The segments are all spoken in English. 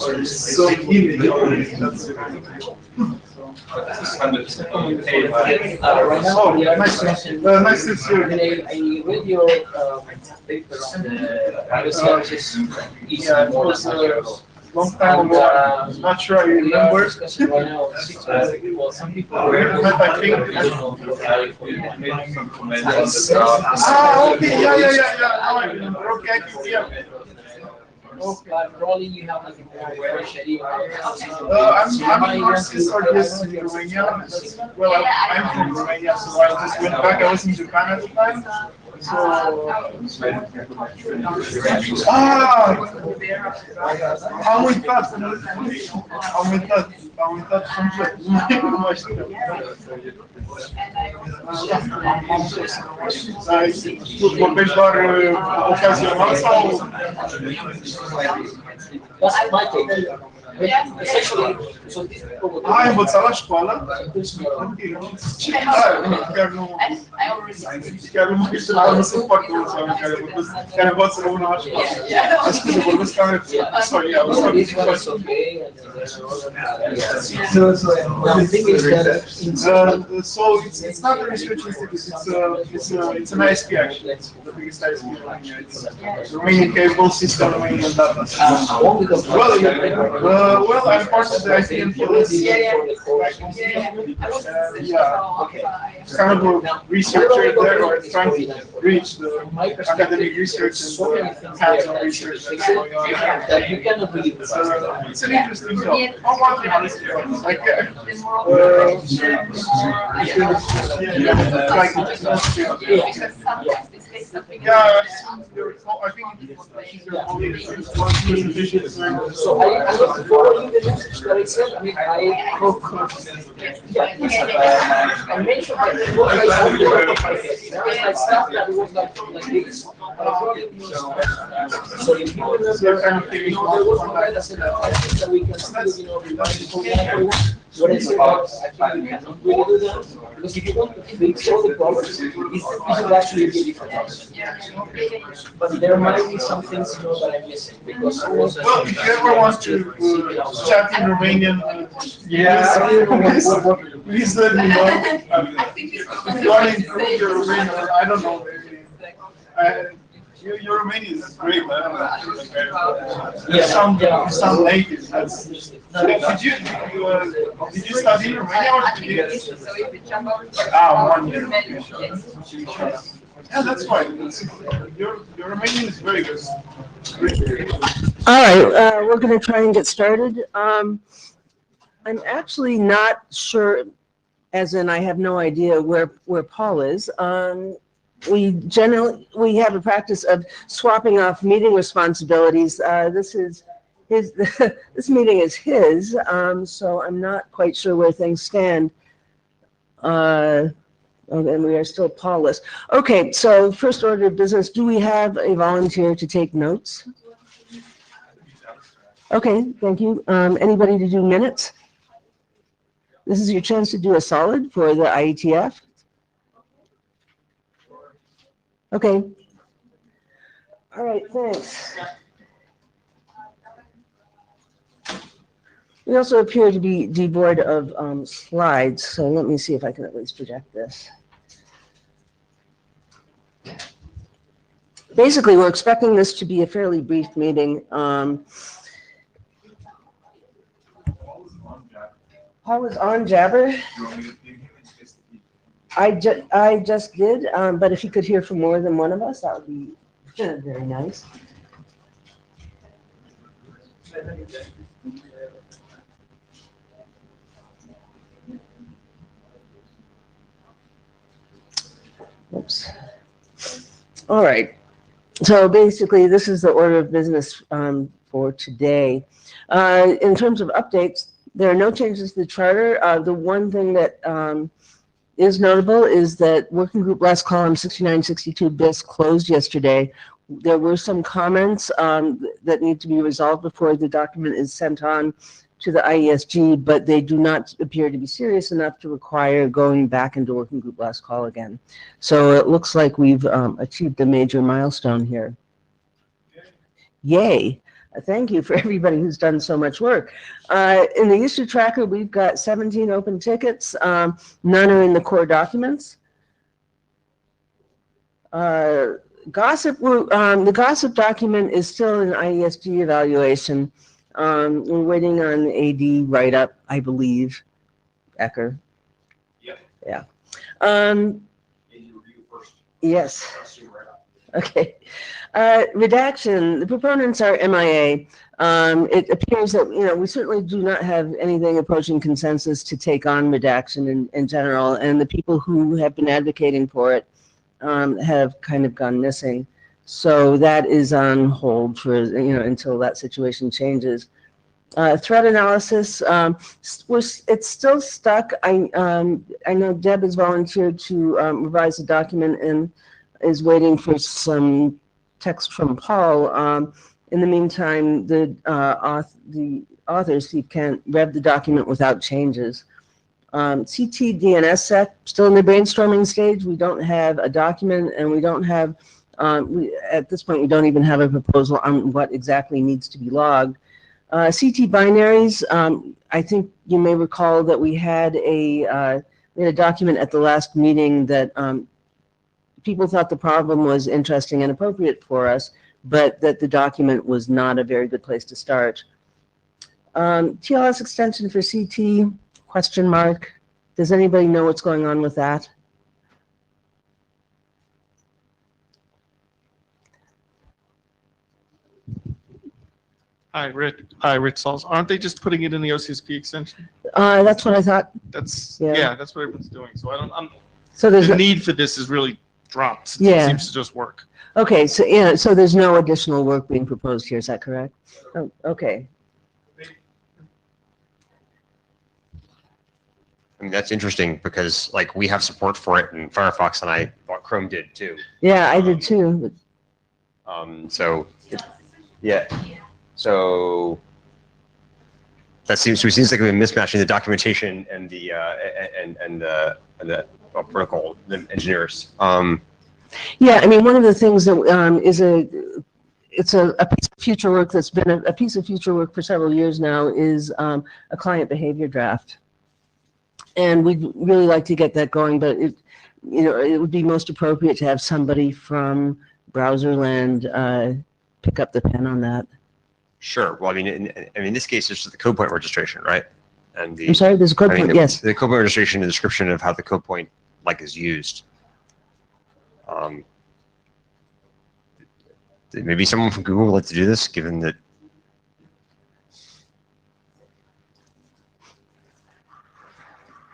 So Right now, we are discussing. nice to see you. I read your paper on the researches Yeah, it was a long time ago. I'm not sure I we are remember. discussing right now. Well, some people We were. met, I think. Okay, yeah. Now I remember. Okay, yeah. But probably you have like a more fresh idea. I'm in Narcissus Artists in Romania. Well, I'm from Romania, so I just went back. I was in Japan at the time. So, am uitat. Am uitat complet. Nu mai știu. Tu vorbești doar ocazional sau? That's my take. Essentially, so these people would. Ai învățat la școală? Ce tare, chiar nu mai știu, nu sunt foarte mulți oameni care învață română la școală. Așa că vorbesc ca mea. Sorry, I was talking too fast. So it's not a research institute, it's an ISP actually. It's the biggest ISP in Romania. It's Romanian cable system, Romanian data. Well, I'm part of the IETF. Kind of a researcher there, or trying to reach the academic research and hands-on research that's going on. It's an interesting job. I'm working on it. Like, yeah, I think she's your colleague. So I was following the message that I said. I mean, I mentioned that it was like stuff that was like this. So if you remember, there was one guy that said, I think that we can still, remind people what I said about actually we cannot really do that. Because if you want to fix all the problems, this is actually a really different. But there might be some things that I'm missing because well, if you ever want to chat in Romanian, please let me know. If you want to improve your Romanian, I don't know, maybe. Your Romanian is great, man. You sound native. Did you study in Romania or did you? 1 year. Yeah, that's fine. Your Romanian is very good. All right, we're going to try and get started. I'm actually not sure, as in I have no idea where Paul is. We have a practice of swapping off meeting responsibilities. This is his. This meeting is his, so I'm not quite sure where things stand. And we are still Paul-less. Okay, so first order of business, do we have a volunteer to take notes? Okay, thank you. Anybody to do minutes? This is your chance to do a solid for the IETF. Okay. All right, thanks. We also appear to be devoid of slides, so let me see if I can at least project this. Basically, we're expecting this to be a fairly brief meeting. Paul is on Jabber. I just did, but if you could hear from more than one of us, that would be very nice. Oops. All right. So basically, this is the order of business for today. In terms of updates, there are no changes to the charter. The one thing that is notable is that working group last column 6962 BIS closed yesterday. There were some comments that need to be resolved before the document is sent on to the IESG, but they do not appear to be serious enough to require going back into working group last call again. So it looks like we've achieved a major milestone here. Yay. Thank you for everybody who's done so much work. In the issue tracker, we've got 17 open tickets. None are in the core documents. The gossip document is still in IESG evaluation. We're waiting on AD write-up, I believe. Ecker. Yep. Yeah. AD review first. Yes. Assume right up. Okay. Redaction, the proponents are MIA. It appears that, we certainly do not have anything approaching consensus to take on redaction in general, and the people who have been advocating for it have kind of gone missing. So that is on hold for, until that situation changes. Threat analysis, it's still stuck. I know Deb has volunteered to revise the document and is waiting for some text from Paul. In the meantime, the authors, Steve Kent, read the document without changes. CT DNSSEC, still in the brainstorming stage. We don't have a document, and we don't have, at this point, we don't even have a proposal on what exactly needs to be logged. CT binaries, I think you may recall that we had a document at the last meeting that people thought the problem was interesting and appropriate for us, but that the document was not a very good place to start. TLS extension for CT, question mark. Does anybody know what's going on with that? Hi, Rich Sauls. Aren't they just putting it in the OCSP extension? That's what I thought. Yeah, that's what everyone's doing. So So there's the need for this is really dropped. Since Yeah. It seems to just work. Okay, so there's no additional work being proposed here, is that correct? Oh, okay. I mean, that's interesting because like we have support for it in Firefox, and I thought Chrome did too. Yeah, I did too. Yeah. So that seems like we've been mismatching the documentation and the protocol, the engineers. Yeah, I mean, one of the things that it's a piece of future work that's been a piece of future work for several years now is a client behavior draft. And we'd really like to get that going, but it would be most appropriate to have somebody from Browserland pick up the pen on that. Sure. Well, I mean, in this case, it's the code point registration, right? And I'm sorry, there's a code point, yes. The code point registration, the description of how the code point is used. Maybe someone from Google would like to do this, given that.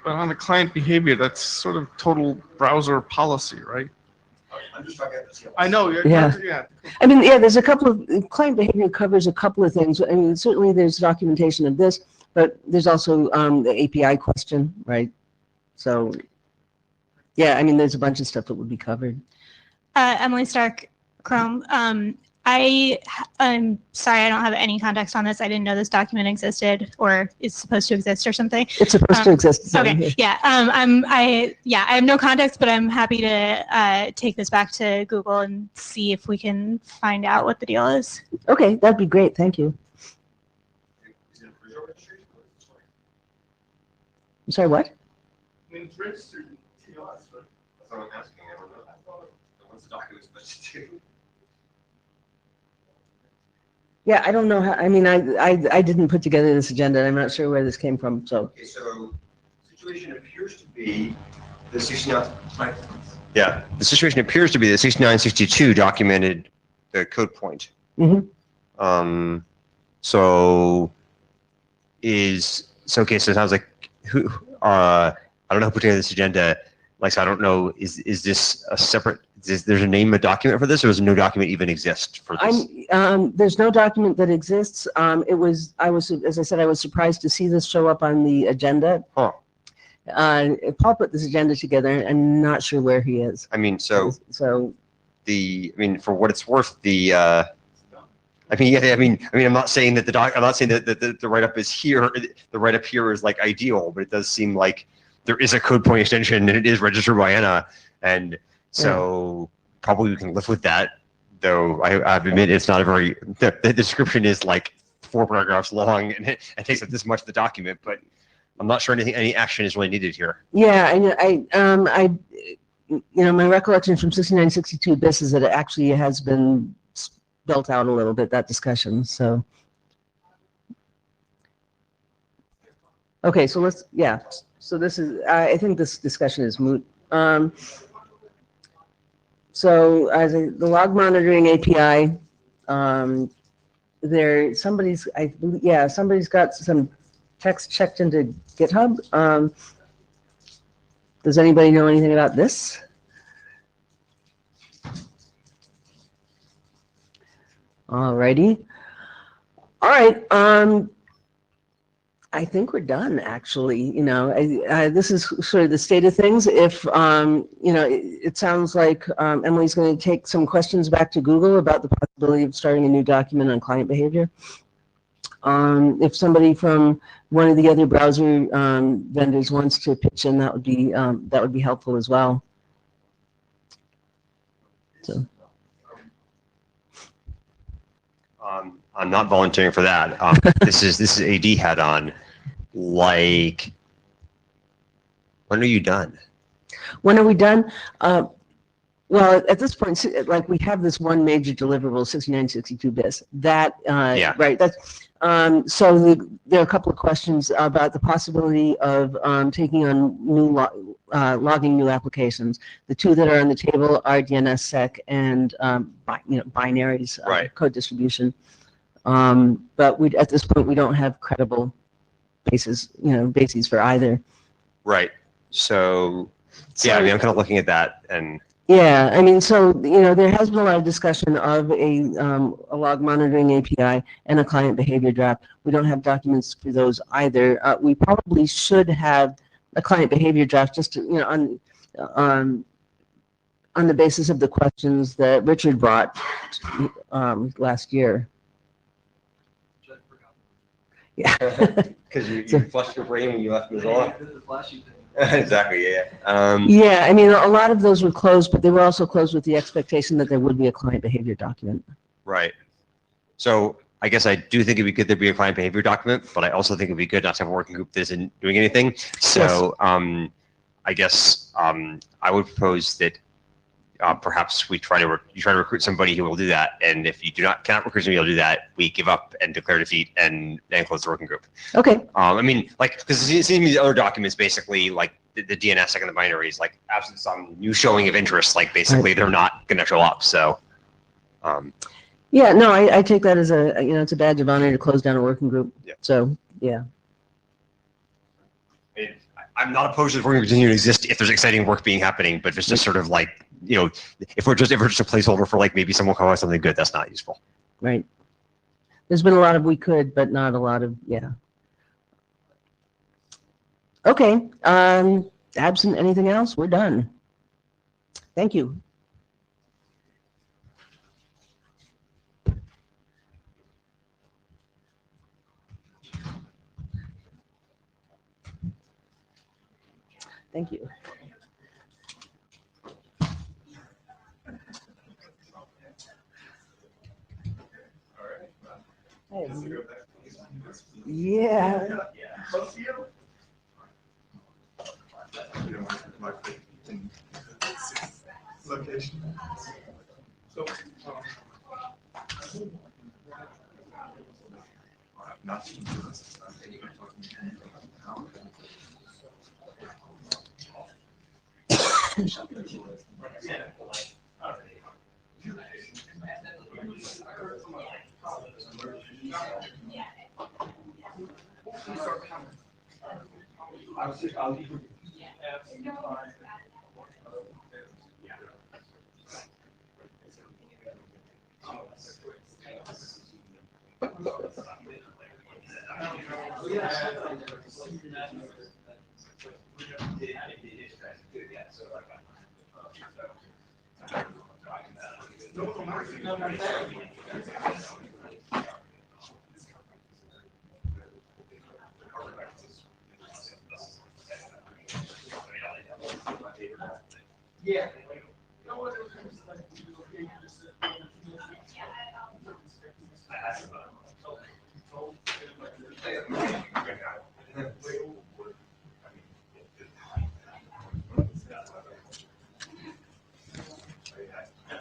But on the client behavior, that's sort of total browser policy, right? I'm just talking about the I know. Yeah. I mean, yeah, there's a couple of, client behavior covers a couple of things. I mean, certainly there's documentation of this, but there's also the API question, right? So, yeah, I mean, there's a bunch of stuff that would be covered. Emily Stark, Chrome. I'm sorry, I don't have any context on this. I didn't know this document existed or is supposed to exist or something. It's supposed to exist. So Okay, yeah. I have no context, but I'm happy to take this back to Google and see if we can find out what the deal is. Okay, that'd be great. Thank you. I'm sorry, what? I mean, it's registered in TLS, right? That's what I'm asking. I don't know. What's the document supposed to do? Yeah, I don't know how, I mean, I didn't put together this agenda, and I'm not sure where this came from, so. Okay, so the situation appears to be the 69. Yeah, the situation appears to be the 6962 documented the code point. Mm-hmm. So okay, so it sounds like I don't know who put together this agenda. Like, so I don't know, is this a separate, there's a name, a document for this, or does no document even exist for this? There's no document that exists. As I said, I was surprised to see this show up on the agenda. Huh. Paul put this agenda together. I'm not sure where he is. I mean, So for what it's worth, I'm not saying that the write-up is here. The write-up here is like ideal, but it does seem like there is a code point extension and it is registered by ENA, and so probably we can live with that. though I have to admit it's not a very, the description is like 4 paragraphs long and it takes up this much of the document, but I'm not sure any action is really needed here. Yeah, my recollection from 6962 bis is that it actually has been spelt out a little bit, that discussion, so. Okay, so so this is, I think this discussion is moot. So the log monitoring API, somebody's got some text checked into GitHub. Does anybody know anything about this? Alrighty. All right. I think we're done, actually. This is sort of the state of things. If, it sounds like Emily's going to take some questions back to Google about the possibility of starting a new document on client behavior. If somebody from one of the other browser vendors wants to pitch in, that would be helpful as well. So. I'm not volunteering for that. This is AD hat on. Like, when are you done? When are we done? Well, at this point, like we have this one major deliverable, 6962 bis. That right. That's so there are a couple of questions about the possibility of taking on new logging new applications. The two that are on the table are DNSSEC and binaries, right. Code distribution. But at this point we don't have credible bases for either. Right. So yeah, I mean, I'm kind of looking at that and. Yeah, I mean, so, there has been a lot of discussion of a log monitoring API and a client behavior draft. We don't have documents for those either. We probably should have a client behavior draft just to, on the basis of the questions that Richard brought last year. Yeah. Because you flushed your brain when you left Mozilla. Exactly, yeah. Yeah, I mean, a lot of those were closed, but they were also closed with the expectation that there would be a client behavior document. Right. So I guess I do think it'd be good there'd be a client behavior document, but I also think it'd be good not to have a working group that isn't doing anything. So yes. I guess I would propose that perhaps you try to recruit somebody who will do that, and if you cannot recruit somebody who will do that, we give up and declare defeat and close the working group. Okay. I mean, like, because it seems to me the other documents basically, like the DNS and the binaries, like absent some new showing of interest, like basically they're not going to show up. So. Yeah, no, I take that as it's a badge of honor to close down a working group. Yeah. So yeah. I'm not opposed to the working group continuing to exist if there's exciting work being happening, but if it's just sort of like, if we're just a placeholder for like maybe someone will come up with something good, that's not useful. Right. There's been a lot of we could, but not a lot of, yeah. Okay. Absent anything else, we're done. Thank you. Thank you. Hey. Yeah. Location. So, yeah.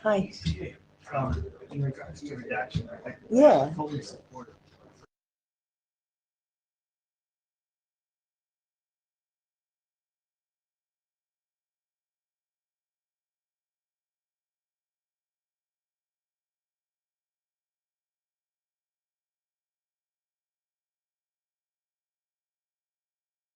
Hi. In regards to redaction, I think. Yeah. Police